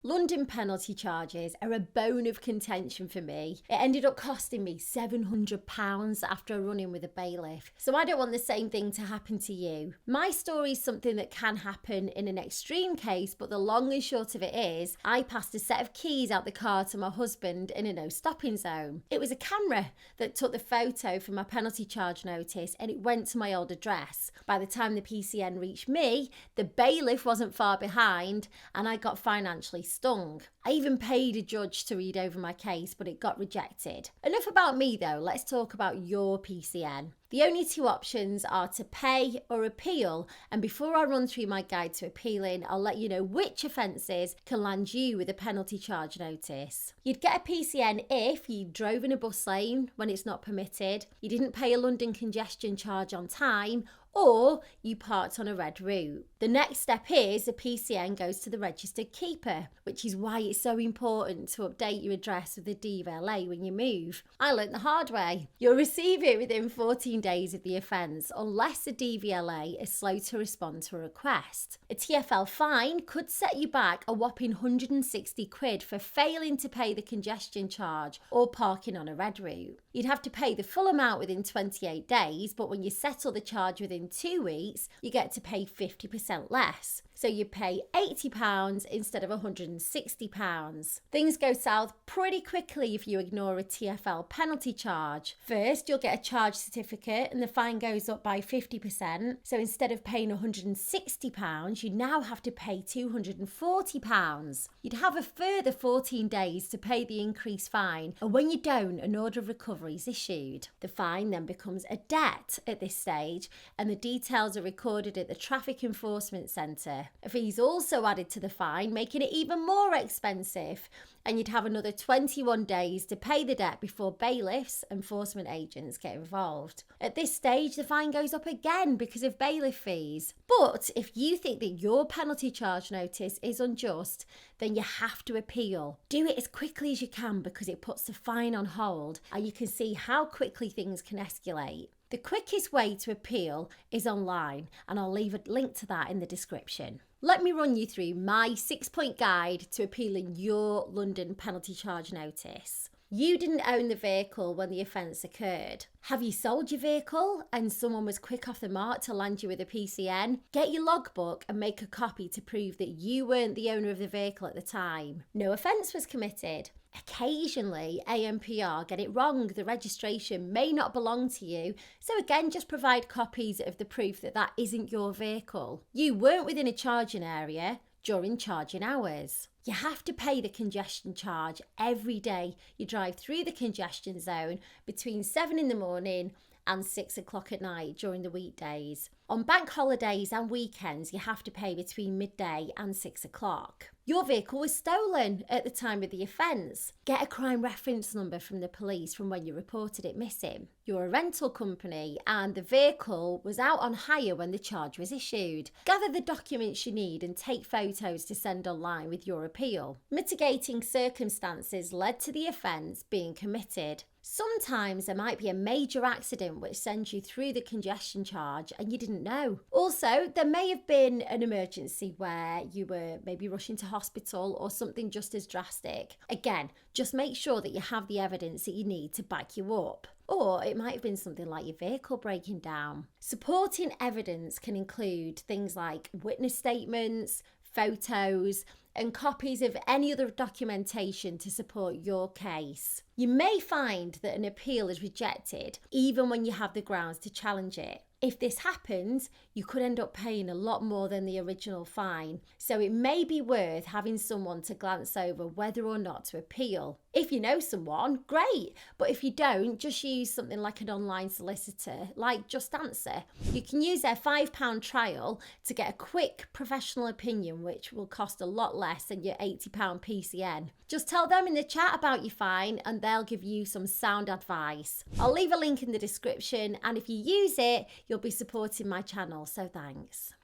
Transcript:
London penalty charges are a bone of contention for me. It ended up costing me £700 after a run-in with a bailiff. So I don't want the same thing to happen to you. My story is something that can happen in an extreme case, but the long and short of it is, I passed a set of keys out the car to my husband in a no stopping zone. It was a camera that took the photo for my penalty charge notice and it went to my old address. By the time the PCN reached me, the bailiff wasn't far behind and I got financially stung. I even paid a judge to read over my case, but it got rejected. Enough about me though, let's talk about your PCN. The only two options are to pay or appeal, and before I run through my guide to appealing, I'll let you know which offences can land you with a penalty charge notice. You'd get a PCN if you drove in a bus lane when it's not permitted, you didn't pay a London congestion charge on time, or you parked on a red route. The next step is a PCN goes to the registered keeper, which is why it's so important to update your address with the DVLA when you move. I learnt the hard way. You'll receive it within 14 days of the offence, unless the DVLA is slow to respond to a request. A TFL fine could set you back a whopping £160 for failing to pay the congestion charge or parking on a red route. You'd have to pay the full amount within 28 days, but when you settle the charge within 2 weeks, you get to pay 50% less. So you pay £80 instead of £160. Things go south pretty quickly if you ignore a TFL penalty charge. First, you'll get a charge certificate and the fine goes up by 50%. So instead of paying £160, you now have to pay £240. You'd have a further 14 days to pay the increased fine, and when you don't, an order of recovery is issued. The fine then becomes a debt at this stage, and the details are recorded at the Traffic Enforcement Centre. A fee is also added to the fine, making it even more expensive, and you'd have another 21 days to pay the debt before bailiffs, enforcement agents, get involved. At this stage, the fine goes up again because of bailiff fees. But if you think that your penalty charge notice is unjust, then you have to appeal. Do it as quickly as you can because it puts the fine on hold and you can see how quickly things can escalate. The quickest way to appeal is online, and I'll leave a link to that in the description. Let me run you through my 6-point guide to appealing your London penalty charge notice. You didn't own the vehicle when the offence occurred. Have you sold your vehicle and someone was quick off the mark to land you with a PCN? Get your logbook and make a copy to prove that you weren't the owner of the vehicle at the time. No offence was committed. Occasionally, AMPR get it wrong. The registration may not belong to you. So again, just provide copies of the proof that that isn't your vehicle. You weren't within a charging area during charging hours. You have to pay the congestion charge every day you drive through the congestion zone between 7 in the morning and 6 o'clock at night during the weekdays. On bank holidays and weekends, you have to pay between midday and 6 o'clock. Your vehicle was stolen at the time of the offence. Get a crime reference number from the police from when you reported it missing. You're a rental company and the vehicle was out on hire when the charge was issued. Gather the documents you need and take photos to send online with your appeal. Mitigating circumstances led to the offence being committed. Sometimes there might be a major accident which sends you through the congestion charge and you didn't know. Also, there may have been an emergency where you were maybe rushing to hospital or something just as drastic. Again, just make sure that you have the evidence that you need to back you up. Or it might have been something like your vehicle breaking down. Supporting evidence can include things like witness statements, photos, and copies of any other documentation to support your case. You may find that an appeal is rejected even when you have the grounds to challenge it. If this happens, you could end up paying a lot more than the original fine, so it may be worth having someone to glance over whether or not to appeal. If you know someone, great, but if you don't, just use something like an online solicitor, like JustAnswer. You can use their £5 trial to get a quick professional opinion, which will cost a lot less than your £80 PCN. Just tell them in the chat about your fine and they'll give you some sound advice. I'll leave a link in the description, and if you use it, you'll be supporting my channel, so thanks.